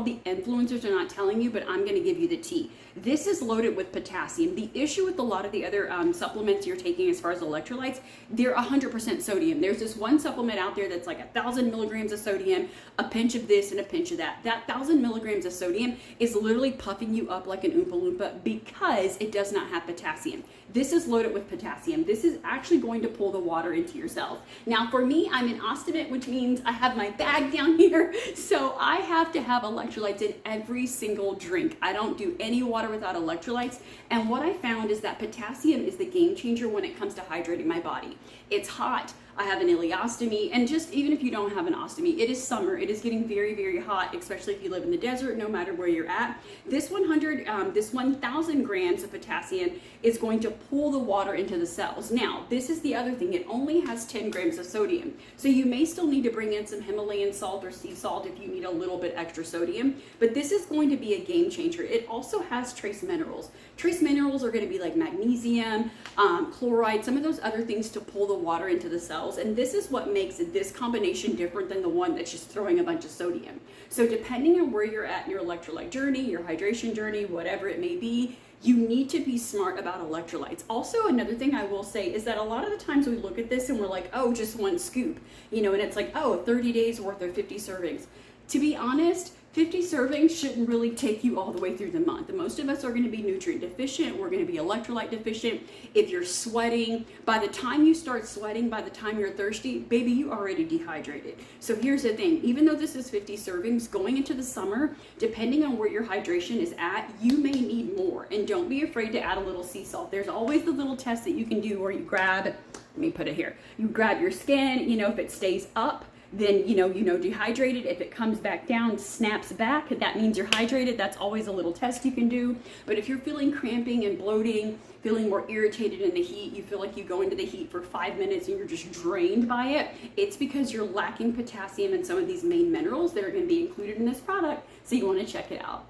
the influencers are not telling you, but I'm going to give you the tea. This is loaded with potassium. The issue with a lot of the other supplements you're taking as far as electrolytes, they're 100% sodium. There's this one supplement out there that's like 1,000 milligrams of sodium, a pinch of this and a pinch of that. That 1,000 milligrams of sodium is literally puffing you up like an Oompa Loompa because it does not have potassium. This is loaded with potassium. This is actually going to pull the water into your cells. Now for me, I'm an Ostomy, which means I have my bag down here. So I have to have electrolytes in every single drink. I don't do any water without electrolytes. And what I found is that potassium is the game changer when it comes to hydrating my body. It's hot. I have an ileostomy, and just even if you don't have an ostomy, it is summer. It is getting very, very hot, especially if you live in the desert, no matter where you're at. This 1,000 grams of potassium is going to pull the water into the cells. Now, this is the other thing. It only has 10 grams of sodium. So you may still need to bring in some Himalayan salt or sea salt if you need a little bit extra sodium, but this is going to be a game changer. It also has trace minerals. Trace minerals are going to be like magnesium, chloride, some of those other things to pull the water into the cells. And this is what makes this combination different than the one that's just throwing a bunch of sodium. So depending on where you're at in your electrolyte journey, your hydration journey, whatever it may be, you need to be smart about electrolytes. Also, another thing I will say is that a lot of the times we look at this and we're like, oh, just one scoop, and it's like, oh, 30 days worth of 50 servings. To be honest, 50 servings shouldn't really take you all the way through the month. Most of us are going to be nutrient deficient. We're going to be electrolyte deficient. If you're sweating, by the time you start sweating, by the time you're thirsty, baby, you already dehydrated. So here's the thing. Even though this is 50 servings, going into the summer, depending on where your hydration is at, you may need more. And don't be afraid to add a little sea salt. There's always the little test that you can do where you grab, let me put it here, you grab your skin, if it stays up, then dehydrated. If it comes back down, snaps back, that means you're hydrated. That's always a little test you can do. But if you're feeling cramping and bloating, feeling more irritated in the heat, you feel like you go into the heat for 5 minutes and you're just drained by it, it's because you're lacking potassium and some of these main minerals that are going to be included in this product. So you want to check it out.